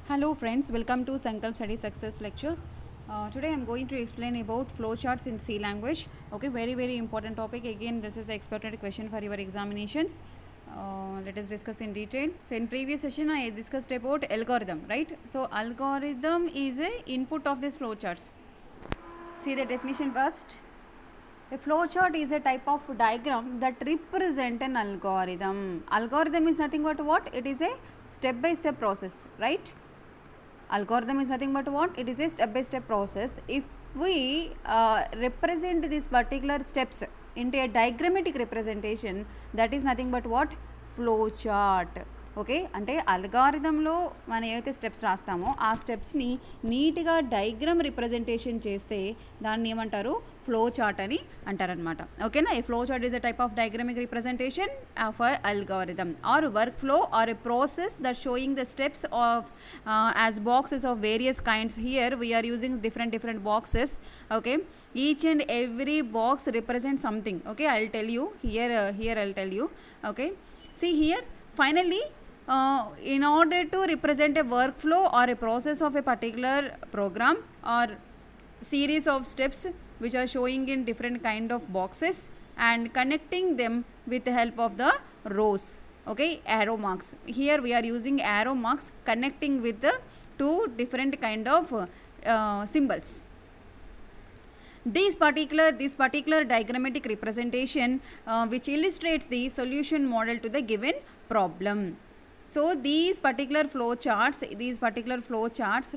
Hello friends, welcome to Sankalp Study Success Lectures. Today I am going to explain about flowcharts in C language. Okay, very important topic. Again, this is the expected question for your examinations. Let us discuss in detail. So in previous session I discussed about algorithm, right? So algorithm is a input of this flowcharts. See the definition first. A flowchart is a type of diagram that represent an algorithm. Algorithm is nothing but what? It is a step-by-step process, right? Algorithm is nothing but what? It is a step-by-step process. If we represent these particular steps into a diagrammatic representation, that is nothing but what? Flowchart. Okay అంటే అల్గారిథంలో మనం ఏవైతే steps రాస్తామో ఆ స్టెప్స్ని నీట్గా diagram representation చేస్తే దాన్ని ఏమంటారు flow chart అని అంటారనమాట. ఓకేనా? A flow chart is a type of diagrammatic representation of a algorithm or workflow or a process that showing the steps of as boxes of various kinds. Here we're using different boxes. Okay, each and every box represents something. Okay, I'll tell you here I'll tell you. Okay, see here, finally in order to represent a workflow or a process of a particular program or series of steps which are showing in different kind of boxes and connecting them with the help of the rows. Okay, arrow marks. Here we are using arrow marks connecting with the two different kind of symbols. This particular diagrammatic representation which illustrates the solution model to the given problem. So these particular flow charts,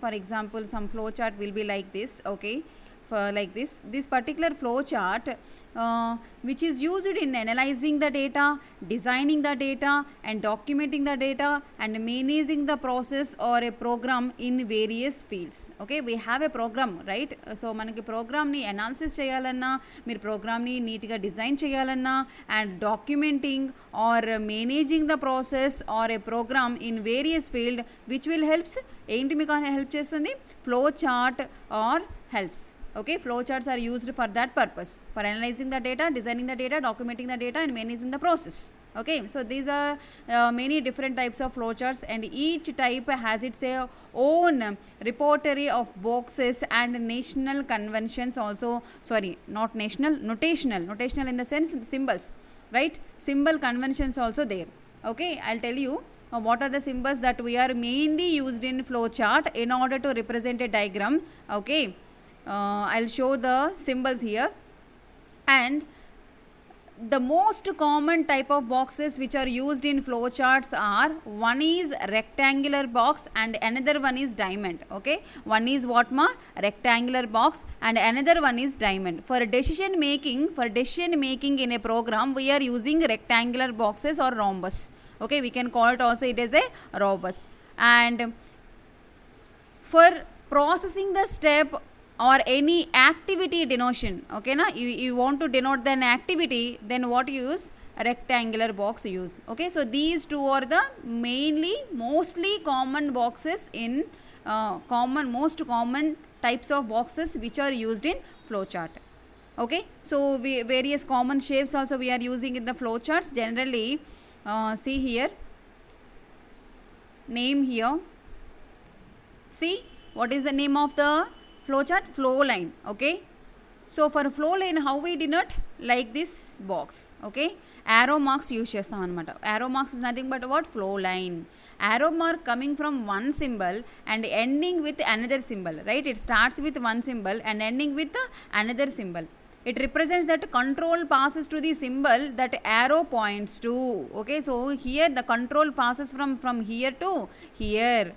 for example, some flow chart will be like this. Okay, for like this particular flow chart which is used in analyzing the data, designing the data and documenting the data and managing the process or a program in various fields. Okay, we have a program, right? So manaki program ni analysis cheyalanna, meer program ni neat ga design cheyalanna and documenting or managing the process or a program in various field which will helps enti meeku help chestundi flow chart or helps. Okay, flowcharts are used for that purpose, for analyzing the data, designing the data, documenting the data and managing the process. Okay, so these are many different types of flowcharts and each type has its own repertory of boxes and national conventions also. Sorry, not national, notational in the sense symbols, right? Symbol conventions also there. Okay, I'll tell you what are the symbols that we are mainly used in flowchart in order to represent a diagram. Okay, I'll show the symbols here. And the most common type of boxes which are used in flowcharts are, one is rectangular box and another one is diamond. Okay, one is what ma? Rectangular box and another one is diamond. For decision making in a program we are using rectangular boxes or rhombus. Okay, we can call it also, it is a rhombus. And for processing the step or any activity denotion, okay na, you want to denote an activity, then what you use? Rectangular box use. Okay, so these two are the mostly common boxes in most common types of boxes which are used in flowchart. Okay, so various common shapes also we are using in the flowcharts generally. See here, name here, see what is the name of the flowchart? Flow line. Okay, so for flow line how we denote? Like this box. Okay, arrow marks use chestam anamata. Arrow marks is nothing but what? Flow line. Arrow mark coming from one symbol and ending with another symbol, right? It starts with one symbol and ending with another symbol. It represents that control passes to the symbol that arrow points to. Okay, so here the control passes from here to here.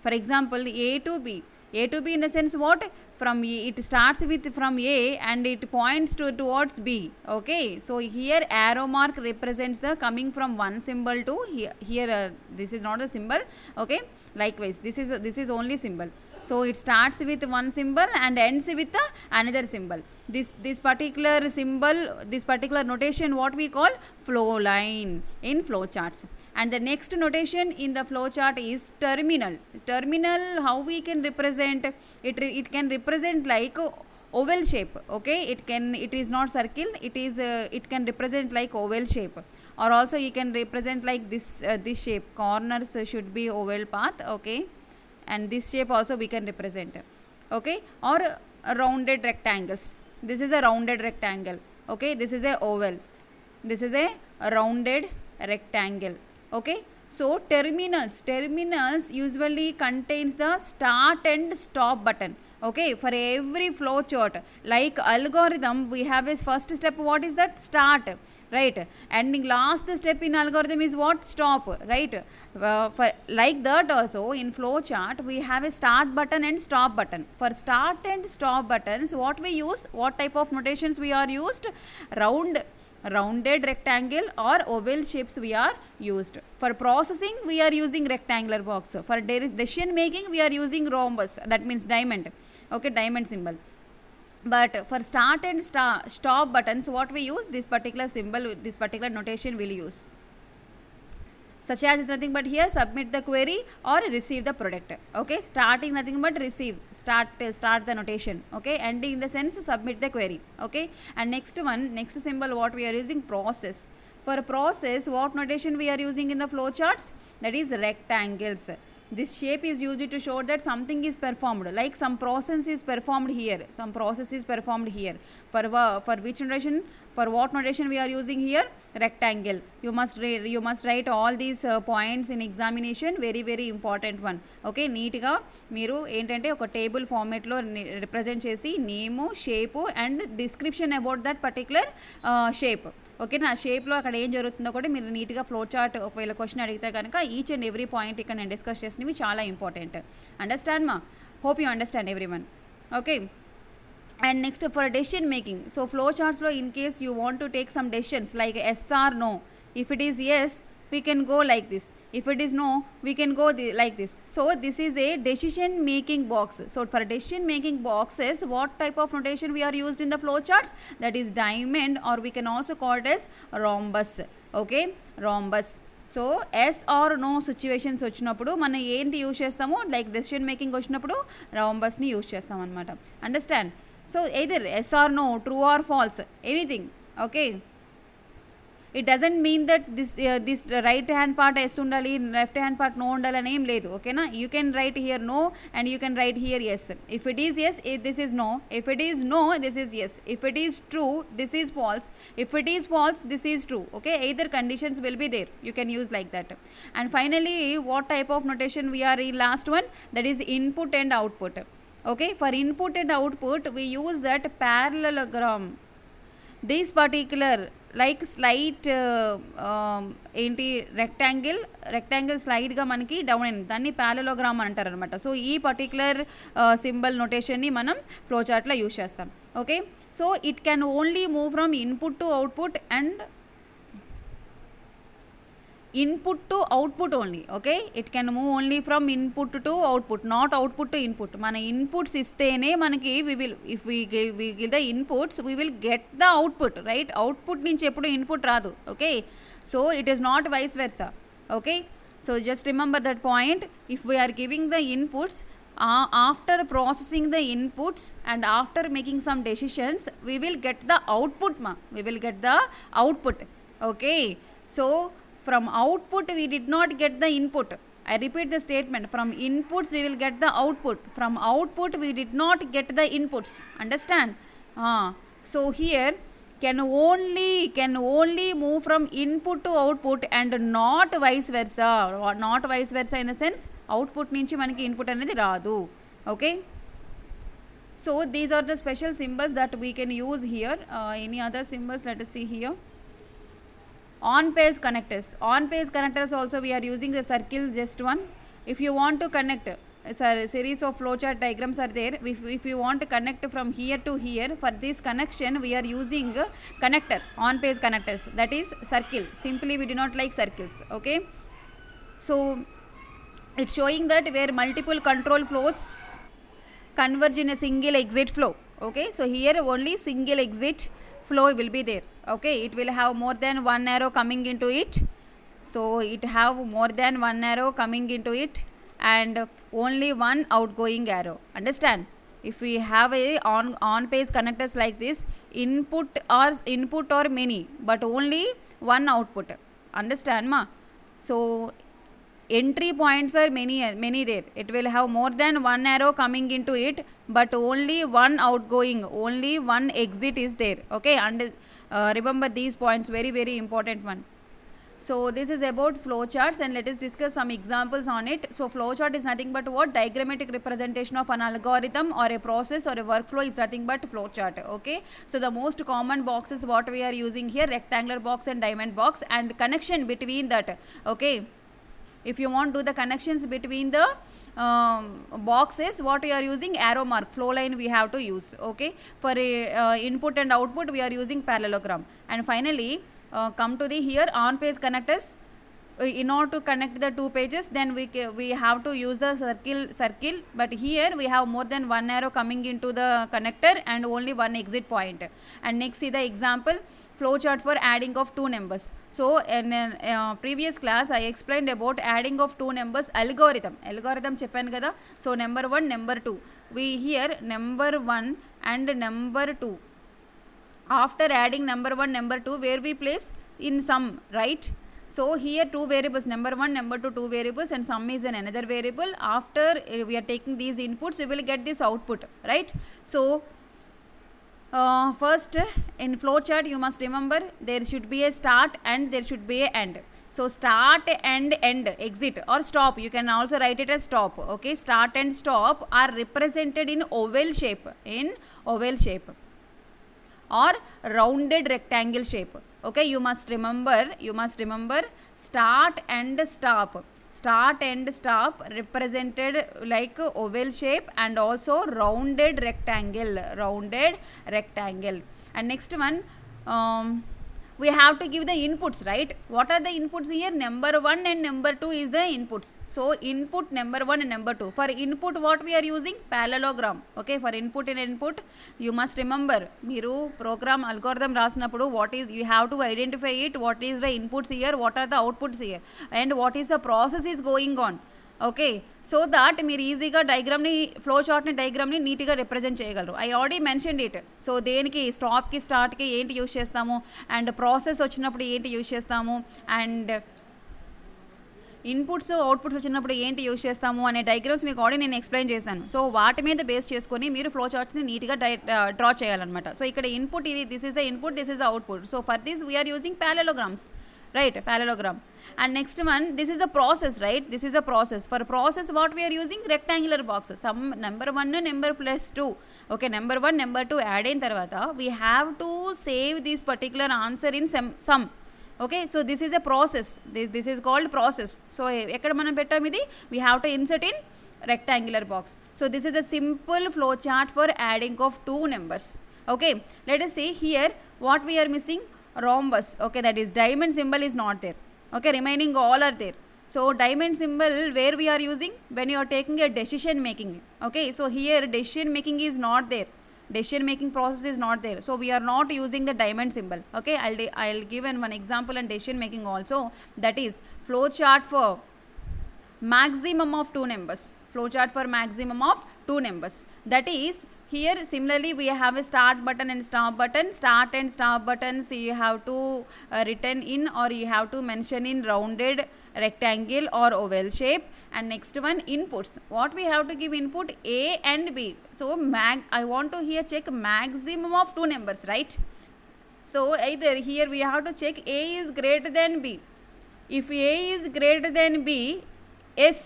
For example, A to B in the sense what? From it starts with from A and it points towards B. Okay, so here arrow mark represents the coming from one symbol to here this is not a symbol. Okay, likewise this is only symbol. So it starts with one symbol and ends with another symbol. This particular symbol, this particular notation, what we call flow line in flowcharts. And the next notation in the flowchart is terminal. How we can represent it? It can represent like oval shape. Okay, it is not circle, it can represent like oval shape, or also you can represent like this shape. Corners should be oval path. Okay, and this shape also we can represent, okay, or rounded rectangles. This is a rounded rectangle, okay, this is a oval, this is a rounded rectangle, okay. So terminals usually contains the start and stop button, okay. For every flow chart, like algorithm, we have a first step, what is that? Start, right, and last step in algorithm is what? Stop, right. For like that also in flow chart we have a start button and stop button. For start and stop buttons, what we use, what type of notations we are used? Rounded rectangle or oval shapes we are used. For processing we are using rectangular box. For decision making we are using rhombus, that means diamond, okay, diamond symbol. But for start and stop buttons, what we use? This particular symbol, this particular notation will use, such as nothing but here submit the query or receive the product, okay. Starting nothing but receive, start the notation, okay. Ending in the sense submit the query, okay. And next symbol what we are using? Process. For process, what notation we are using in the flow charts? That is rectangles. This shape is used to show that something is performed, like some process is performed here, some process is performed here. For which notation? For what notation we are using here? Rectangle. You must write all these points in examination, very important one, okay. Neat ga meeru entante oka table format lo represent chesi name, shape and description about that particular shape, okay. నా షేప్లో అక్కడ ఏం జరుగుతుందో కూడా మీరు నీట్గా flow chart ఒకవేళ question అడిగితే కనుక ఈచ్ అండ్ ఎవ్రీ పాయింట్ ఇక్కడ నేను డిస్కస్ చేసినవి చాలా ఇంపార్టెంట్. అండర్స్టాండ్ మా? Hope you understand every one, okay. And next for decision making, so flow charts lo in case you want to take some decisions like yes or no, if it is yes we can go like this, if it is no we can go like this. So this is a decision making box. So for decision making boxes, what type of notation we are used in the flow charts? That is diamond, or we can also call it as rhombus, okay, rhombus. So yes or no situations వచ్చినప్పుడు మనం ఏంటి use చేస్తాము? Like decision making వచ్చినప్పుడు రాంబస్ని use చేస్తాం అనమాట. Understand? So either yes or no, true or false, anything, okay. It doesn't mean that this right hand part yes ఉండాలి, left hand part no ఉండాలి అని ఏం లేదు, ఓకేనా. You can write here no and you can write here yes. If it is yes this is no, if it is no this is yes, if it is true this is false, if it is falls this is true, okay. Either conditions will be there, you can use like that. And finally what type of notation we are in last one? That is input and output, okay. For input and output we use that parallelogram. This particular like slight ఏంటి rectangle స్లైడ్గా మనకి down అయింది, దాన్ని parallelogram అంటారు అనమాట. So ఈ particular symbol నోటేషన్ని మనం flow చార్ట్లో use చేస్తాం, okay. So it can only move from input to output and input to output only, okay. It can move only from input to output, not output to input. మన inputs ఇస్తేనే మనకి if we give the inputs we will get the output, right. Output నుంచి ఎప్పుడు input రాదు, okay. So it is not vice versa, okay. So just remember that point. If we are giving the inputs, after processing the inputs and after making some decisions we will get the output, we will get the output, okay. So from output we did not get the input. I repeat the statement, from inputs we will get the output, from output we did not get the inputs. Understand? So here can only move from input to output and not vice versa. Not vice versa in the sense output nunchi manaki input anedi raadu, okay. So these are the special symbols that we can use here. Any other symbols? Let us see here. On page connectors also we are using the circle, just one. If you want to connect, series of flowchart diagrams are there. If you want to connect from here to here, for this connection we are using connector, on page connectors, that is circle. Simply we do not like circles, okay. So it's showing that where multiple control flows converge in a single exit flow, okay. So here only single exit flow will be there, okay. It will have more than one arrow coming into it, so it have more than one arrow coming into it and only one outgoing arrow. Understand? If we have a on page connectors like this, input or many, but only one output. Understand ma? So entry points are many there. It will have more than one arrow coming into it, but only one outgoing, only one exit is there. Okay, and remember these points, very very important one. So this is about flowcharts, and let us discuss some examples on it. So flowchart is nothing but what? Diagrammatic representation of an algorithm or a process or a workflow is nothing but flowchart. Okay, so the most common boxes what we are using here, rectangular box and diamond box, and connection between that. Okay, if you want to do the connections between the boxes, what we are using, arrow mark, flow line we have to use. Okay, for input and output we are using parallelogram. And finally come to the here on page connectors. In order to connect the two pages, then we have to use the circle, but here we have more than one arrow coming into the connector and only one exit point. And next, see the example, flowchart for adding of two numbers. So in previous class I explained about adding of two numbers algorithm చెప్పాను కదా. So number 1, number 2, we here number 1 and number 2, after adding number 1 number 2, where we place in sum, right? So here two variables, number 1 number 2, two variables, and sum is an another variable. After we are taking these inputs, we will get this output, right? So first in flowchart you must remember there should be a start and there should be a end. So start and end, exit or stop, you can also write it as stop. Okay, start and stop are represented in oval shape, or rounded rectangle shape. Okay, you must remember start and stop represented like oval shape and also rounded rectangle. And next one, we have to give the inputs, right? What are the inputs here? Number 1 and number 2 is the inputs. So input number 1 and number 2. For input what we are using? Parallelogram. Okay, for input and input you must remember, మీరు program algorithm రాసినప్పుడు what is, you have to identify it, what is the inputs here, what are the outputs here, and what is the process is going on. Okay, so that మీరు ఈజీగా డయాగ్రామ్ని, flow చార్ట్ని డయాగ్రామ్ని నీట్గా represent చేయగలరు. I already mentioned it. So దేనికి, స్టాప్కి స్టార్ట్కి ఏంటి use చేస్తాము, and process వచ్చినప్పుడు ఏంటి use చేస్తాము, అండ్ ఇన్పుట్స్ అవుట్పుట్స్ వచ్చినప్పుడు ఏంటి యూజ్ చేస్తాము అనే డయాగ్రామ్స్ మీకు ఆల్రెడీ నేను ఎక్స్ప్లెయిన్ చేశాను. సో వాటి మీద బేస్ చేసుకొని మీరు ఫ్లో చార్ట్స్ని నీట్గా డ్రా చేయాలన్నమాట. సో ఇక్కడ ఇన్పుట్ ఇది, this is the input, this is the output. So for this we are using parallelograms, right? Parallelogram. And next one, this is a process, right? This is a process. For process what we are using? Rectangular boxes. Some number 1 number plus 2. Okay, number 1 number 2 add in tarvata we have to save this particular answer in sum. Okay, so this is a process. This is called process. So ekkada manam pettam idi, we have to insert in rectangular box. So this is a simple flow chart for adding of two numbers. Okay, let us see here what we are missing. Rhombus. Okay, that is diamond symbol is not there. Okay, remaining all are there. So diamond symbol where we are using when you are taking a decision making. Okay, so here decision making is not there, decision making process is not there, so we are not using the diamond symbol. Okay, I'll give one example on decision making also, that is flow chart for maximum of two numbers. Flow chart for maximum of two numbers, that is here similarly we have a start button and stop button. Start and stop buttons you have to written in, or you have to mention in rounded rectangle or oval shape. And next one, inputs. What we have to give input? A and B. So I want to here check maximum of two numbers, right? So either here we have to check A is greater than B. If A is greater than B, yes.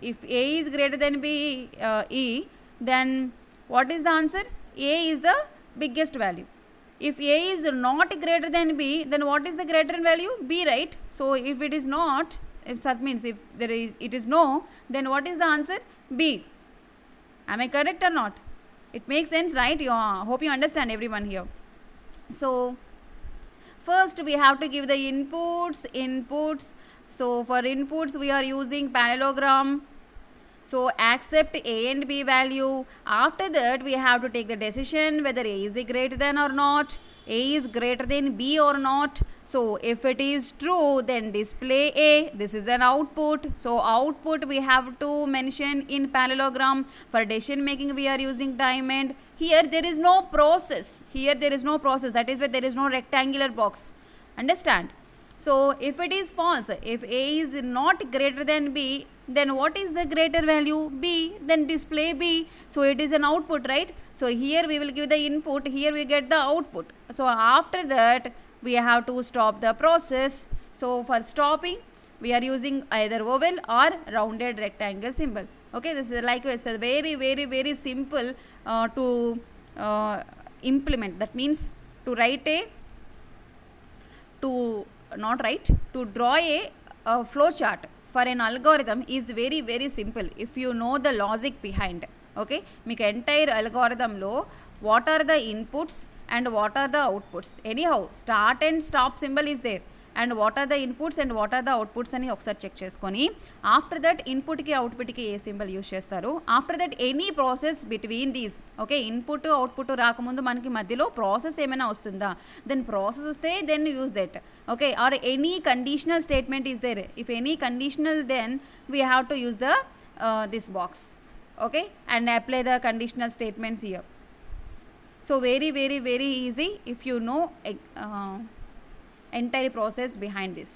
If A is greater than B, E, then what is the answer? A is the biggest value. If A is not greater than B, then what is the greater value? B, right? So if it is not, if that means if there is, it is no, then what is the answer? B. Am I correct or not? It makes sense, right? Hope you understand, everyone here. So first we have to give the inputs. So for inputs we are using parallelogram. So accept A and B value. After that we have to take the decision whether A is greater than or not, A is greater than B or not. So if it is true, then display A. This is an output. So output we have to mention in parallelogram. For decision making we are using diamond. Here there is no process. That is why there is no rectangular box. Understand? So if it is false, if A is not greater than B, then what is the greater value? B. Then display B. So it is an output, right? So here we will give the input, here we get the output. So after that we have to stop the process. So for stopping we are using either oval or rounded rectangle symbol. Okay, this is likewise a very very very simple to implement. That means to write a to not write to draw a flow chart for an algorithm is very very simple if you know the logic behind. Okay, మీకు entire అల్గోరిథంలో what are the inputs and what are the outputs, anyhow start and stop symbol is there, and what are the inputs and what are the outputs అని ఒకసారి check చేసుకొని after that ఇన్పుట్కి అవుట్పుట్కి ఏ symbol use చేస్తారు, after that any process between these. Okay, input output రాకముందు మనకి మధ్యలో ప్రాసెస్ ఏమైనా వస్తుందా, దెన్ ప్రాసెస్ వస్తే then use that. Okay, or any conditional statement is there, if any conditional then we have to use the this box. Okay, and apply the conditional statements here. So very very very easy if you know entire process behind this.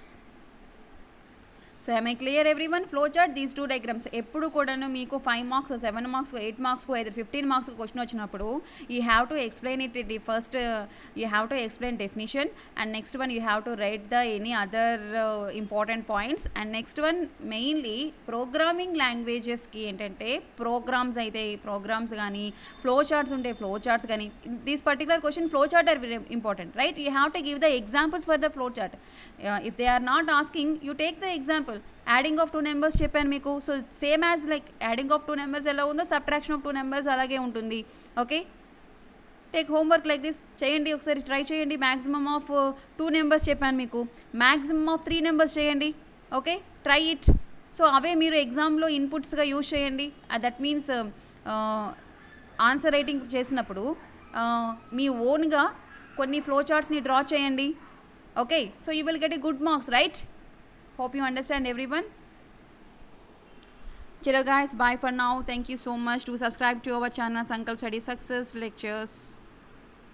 So am I clear everyone? Flow chart, these two diagrams ఎప్పుడు కూడాను మీకు 5 marks 7 marks 8 marks either 15 marks question వచ్చినప్పుడు you have to explain it. The first you have to explain definition, and next one you have to write the any other important points, and next one mainly programming లాంగ్వేజెస్కి ఏంటంటే programs అయితే programs కానీ flow charts ఉంటే flow charts కానీ this particular question flow chart are very important, right? You have to give the examples for the flow chart. If they are not asking you take the example. Adding of 2 numbers చెప్పాను మీకు, so same as like adding of 2 numbers ఎలా ఉందో subtraction of 2 numbers అలాగే ఉంటుంది. Okay, take homework like this, చేయండి ఒకసారి try చేయండి. Maximum of 2 numbers చెప్పాను మీకు, మ్యాక్సిమమ్ ఆఫ్ 3 నెంబర్స్ చేయండి. Okay, try it. సో అవే మీరు ఎగ్జామ్లో ఇన్పుట్స్గా యూజ్ చేయండి. దట్ మీన్స్ ఆన్సర్ రైటింగ్ చేసినప్పుడు మీ ఓన్గా కొన్ని ఫ్లో చార్ట్స్ని డ్రా చేయండి. Okay, so you will get a good marks, right? Hope you understand everyone. Chalo guys, bye for now. Thank you so much. To subscribe to our channel Sankalp Study Success Lectures.